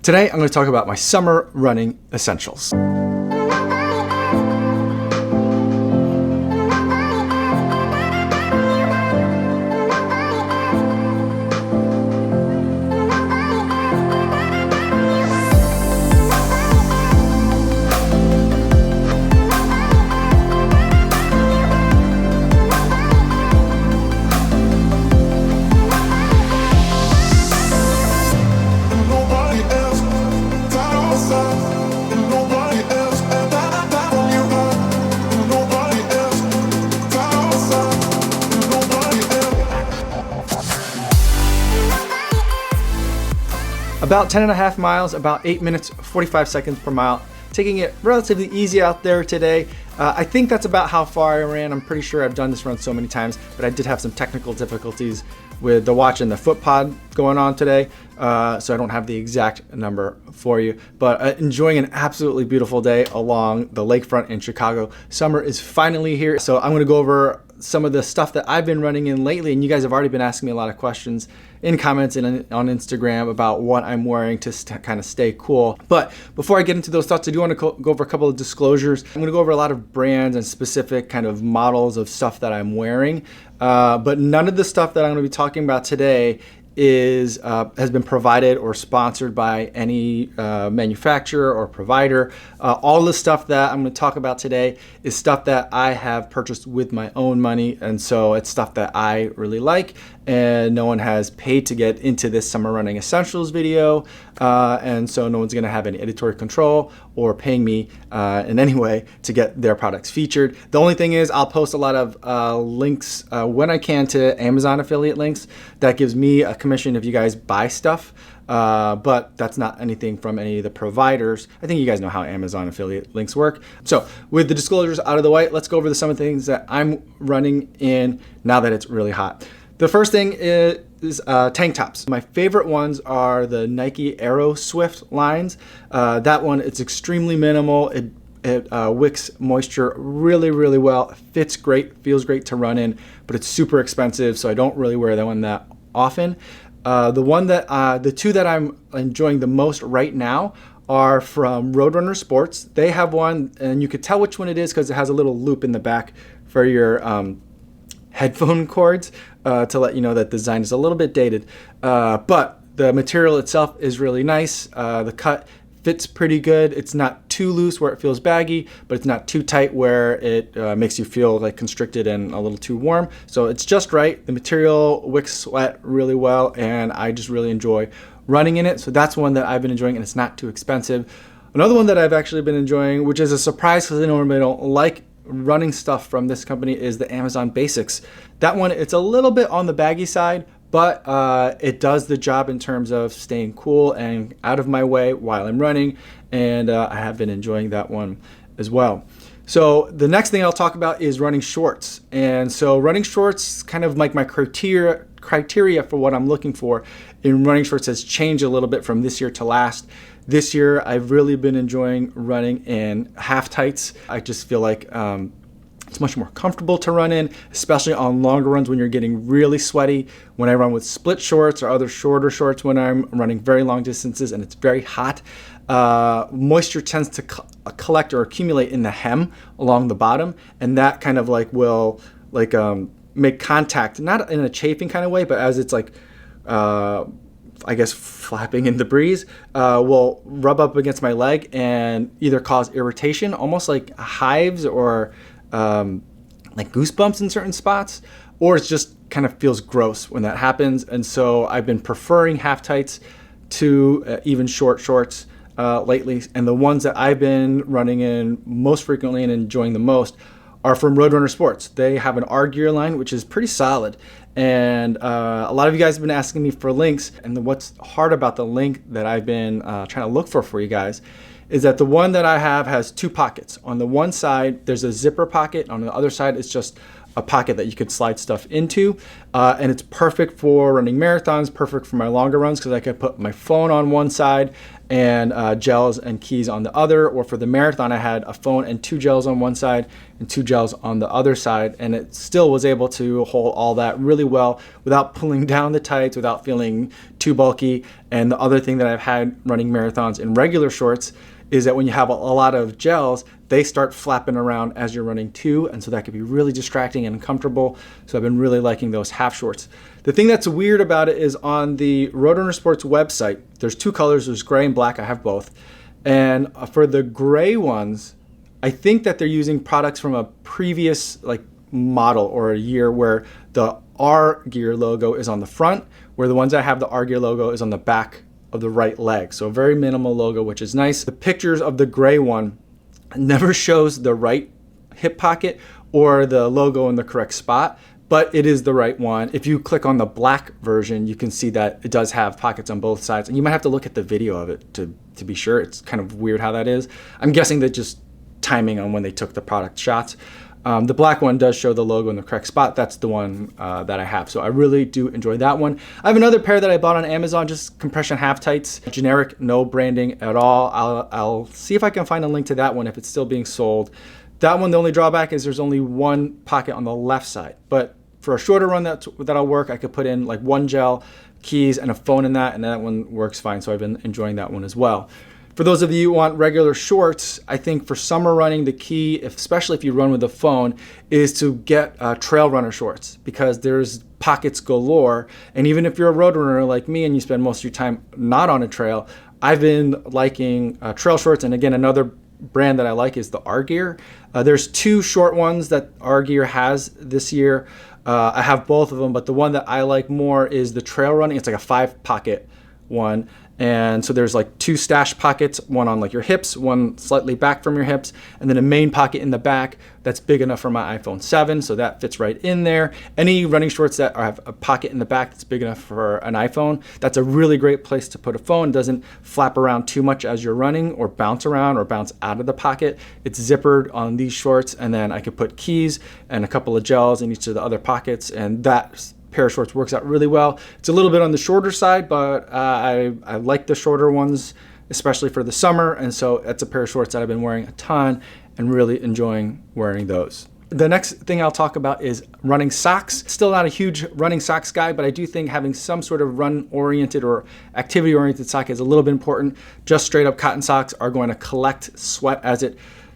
Today, I'm going to talk about my summer running essentials. About 10.5 miles, about 8 minutes, 45 seconds per mile. Taking it relatively easy out there today. I think that's about how far I ran. I'm pretty sure I've done this run so many times, but I did have some technical difficulties with the watch and the foot pod going on today. So I don't have the exact number for you, but enjoying an absolutely beautiful day along the lakefront in Chicago. Summer is finally here. So I'm gonna go over some of the stuff that I've been running in lately, and you guys have already been asking me a lot of questions in comments and on Instagram about what I'm wearing to kind of stay cool. But before I get into those thoughts, I do want to go over a couple of disclosures. I'm going to go over a lot of brands and specific kind of models of stuff that I'm wearing, but none of the stuff that I'm going to be talking about today has been provided or sponsored by any manufacturer or provider. All the stuff that I'm going to talk about today is stuff that I have purchased with my own money, and so it's stuff that I really like, and no one has paid to get into this summer running essentials video, and so no one's going to have any editorial control or paying me in any way to get their products featured. The only thing is I'll post a lot of links when I can to Amazon affiliate links. That gives me a commission if you guys buy stuff, but that's not anything from any of the providers. I think you guys know how Amazon affiliate links work. So with the disclosures out of the way, let's go over some of the things that I'm running in now that it's really hot. The first thing is tank tops. My favorite ones are the Nike Aero Swift lines. That one, it's extremely minimal. It wicks moisture really, really well. It fits great, feels great to run in, but it's super expensive, so I don't really wear that one that often. The two that I'm enjoying the most right now are from Roadrunner Sports. They have one, and you could tell which one it is because it has a little loop in the back for your headphone cords to let you know that the design is a little bit dated. But the material itself is really nice. The cut fits pretty good. It's not too loose where it feels baggy, but it's not too tight where it makes you feel like constricted and a little too warm. So it's just right. The material wicks sweat really well, and I just really enjoy running in it. So that's one that I've been enjoying, and it's not too expensive. Another one that I've actually been enjoying, which is a surprise because I normally don't like running stuff from this company, is the Amazon Basics. That one, it's a little bit on the baggy side, but it does the job in terms of staying cool and out of my way while I'm running, and I have been enjoying that one as well. So the next thing I'll talk about is running shorts. And so running shorts, kind of like my criteria for what I'm looking for in running shorts has changed a little bit from this year to last. This year, I've really been enjoying running in half tights. I just feel like it's much more comfortable to run in, especially on longer runs when you're getting really sweaty. When I run with split shorts or other shorter shorts when I'm running very long distances and it's very hot, moisture tends to collect or accumulate in the hem along the bottom, and that kind of like will like make contact, not in a chafing kind of way, but as it's like I guess flapping in the breeze, will rub up against my leg and either cause irritation, almost like hives or like goosebumps in certain spots, or it just kind of feels gross when that happens. And so I've been preferring half tights to even short shorts lately. And the ones that I've been running in most frequently and enjoying the most are from Roadrunner Sports. They have an R gear line, which is pretty solid. And a lot of you guys have been asking me for links. And what's hard about the link that I've been trying to look for you guys is that the one that I have has two pockets. On the one side, there's a zipper pocket. On the other side, it's just a pocket that you could slide stuff into. And it's perfect for running marathons, perfect for my longer runs, because I could put my phone on one side and gels and keys on the other. Or for the marathon, I had a phone and 2 gels on one side and 2 gels on the other side, and it still was able to hold all that really well without pulling down the tights, without feeling too bulky. And the other thing that I've had running marathons in regular shorts is that when you have a lot of gels, they start flapping around as you're running too, and so that could be really distracting and uncomfortable. So I've been really liking those half shorts. The thing that's weird about it is on the Roadrunner Sports website, there's 2 colors, there's gray and black, I have both. And for the gray ones, I think that they're using products from a previous like model or a year where the R Gear logo is on the front, where the ones that have the R Gear logo is on the back of the right leg. So a very minimal logo, which is nice. The pictures of the gray one never shows the right hip pocket or the logo in the correct spot, but it is the right one. If you click on the black version, you can see that it does have pockets on both sides, and you might have to look at the video of it to be sure. It's kind of weird how that is. I'm guessing that just timing on when they took the product shots. The black one does show the logo in the correct spot. That's the one that I have. So I really do enjoy that one. I have another pair that I bought on Amazon, just compression half tights, generic, no branding at all. I'll see if I can find a link to that one if it's still being sold. That one, the only drawback is there's only one pocket on the left side. But for a shorter run that'll work, I could put in like 1 gel, keys, and a phone in that, and that one works fine. So I've been enjoying that one as well. For those of you who want regular shorts, I think for summer running, the key, especially if you run with a phone, is to get trail runner shorts, because there's pockets galore. And even if you're a road runner like me and you spend most of your time not on a trail, I've been liking trail shorts. And again, another brand that I like is the R Gear. There's 2 short ones that R Gear has this year. I have both of them, but the one that I like more is the trail running. It's like a 5 pocket one. And so there's like 2 stash pockets, one on like your hips, one slightly back from your hips, and then a main pocket in the back that's big enough for my iPhone 7, so that fits right in there. Any running shorts that have a pocket in the back that's big enough for an iPhone, that's a really great place to put a phone. It doesn't flap around too much as you're running or bounce around or bounce out of the pocket. It's zippered on these shorts, and then I could put keys and a couple of gels in each of the other pockets, and that pair of shorts works out really well. It's a little bit on the shorter side, but I like the shorter ones, especially for the summer. And so that's a pair of shorts that I've been wearing a ton and really enjoying wearing those. The next thing I'll talk about is running socks. Still not a huge running socks guy, but I do think having some sort of run-oriented or activity-oriented sock is a little bit important. Just straight up cotton socks are going to collect sweat as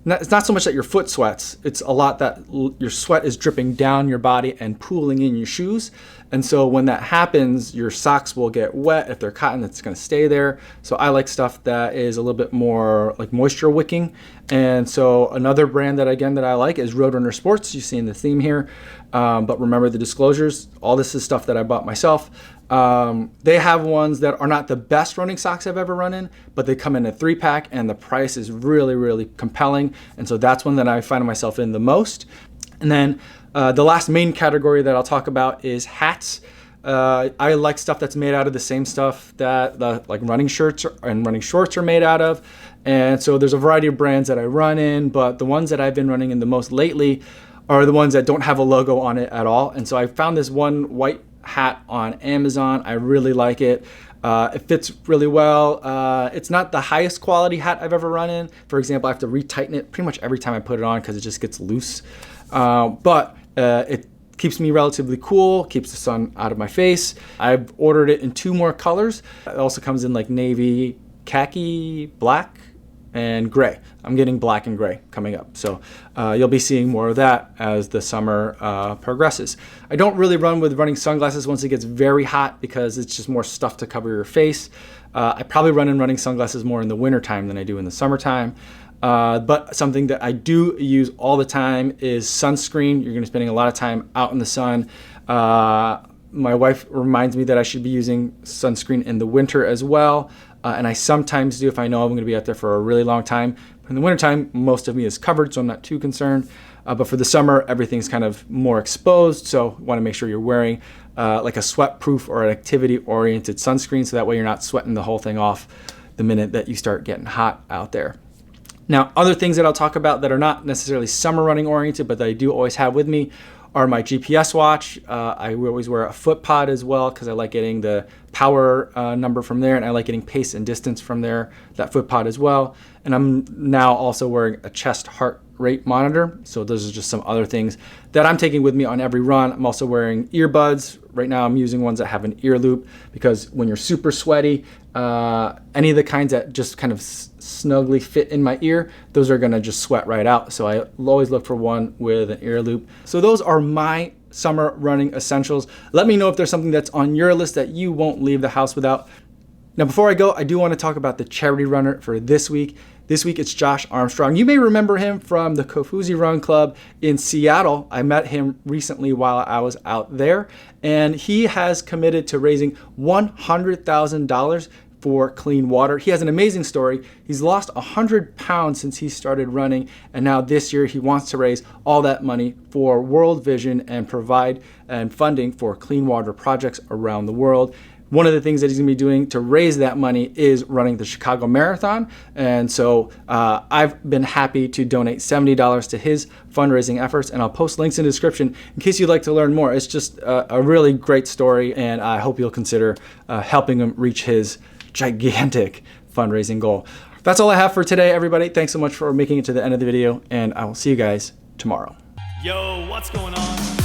it's not so much that your foot sweats, it's a lot that your sweat is dripping down your body and pooling in your shoes. And so when that happens, your socks will get wet. If they're cotton, it's going to stay there. So I like stuff that is a little bit more like moisture wicking. And so another brand that I like is Roadrunner Sports. You see in the theme here. But remember the disclosures. All this is stuff that I bought myself. They have ones that are not the best running socks I've ever run in, but they come in a 3-pack and the price is really, really compelling. And so that's one that I find myself in the most. And then the last main category that I'll talk about is hats. I like stuff that's made out of the same stuff that like running shirts and running shorts are made out of. And so there's a variety of brands that I run in, but the ones that I've been running in the most lately are the ones that don't have a logo on it at all. And so I found this one white hat on Amazon. I really like it. It fits really well. It's not the highest quality hat I've ever run in. For example, I have to retighten it pretty much every time I put it on because it just gets loose. But it keeps me relatively cool, keeps the sun out of my face. I've ordered it in 2 more colors. It also comes in like navy, khaki, black, and gray. I'm getting black and gray coming up. So you'll be seeing more of that as the summer progresses. I don't really run with running sunglasses once it gets very hot because it's just more stuff to cover your face. I probably run in running sunglasses more in the wintertime than I do in the summertime. But something that I do use all the time is sunscreen. You're going to be spending a lot of time out in the sun. My wife reminds me that I should be using sunscreen in the winter as well. And I sometimes do if I know I'm going to be out there for a really long time. In the wintertime, most of me is covered, so I'm not too concerned. But for the summer, everything's kind of more exposed. So want to make sure you're wearing like a sweat-proof or an activity-oriented sunscreen, so that way you're not sweating the whole thing off the minute that you start getting hot out there. Now, other things that I'll talk about that are not necessarily summer running oriented, but that I do always have with me are my GPS watch. I always wear a foot pod as well because I like getting the power number from there, and I like getting pace and distance from there, that foot pod as well. And I'm now also wearing a chest heart rate monitor. So those are just some other things that I'm taking with me on every run. I'm also wearing earbuds. Right now I'm using ones that have an ear loop because when you're super sweaty, any of the kinds that just kind of snugly fit in my ear, those are gonna just sweat right out. So I always look for one with an ear loop. So those are my summer running essentials. Let me know if there's something that's on your list that you won't leave the house without. Now, before I go, I do want to talk about the charity runner for this week. This week, it's Josh Armstrong. You may remember him from the Kofuzi Run Club in Seattle. I met him recently while I was out there, and he has committed to raising $100,000 for clean water. He has an amazing story. He's lost 100 pounds since he started running, and now this year he wants to raise all that money for World Vision and provide funding for clean water projects around the world. One of the things that he's gonna be doing to raise that money is running the Chicago Marathon. And so I've been happy to donate $70 to his fundraising efforts, and I'll post links in the description in case you'd like to learn more. It's just a really great story, and I hope you'll consider helping him reach his gigantic fundraising goal. That's all I have for today, everybody. Thanks so much for making it to the end of the video, and I will see you guys tomorrow. Yo, what's going on?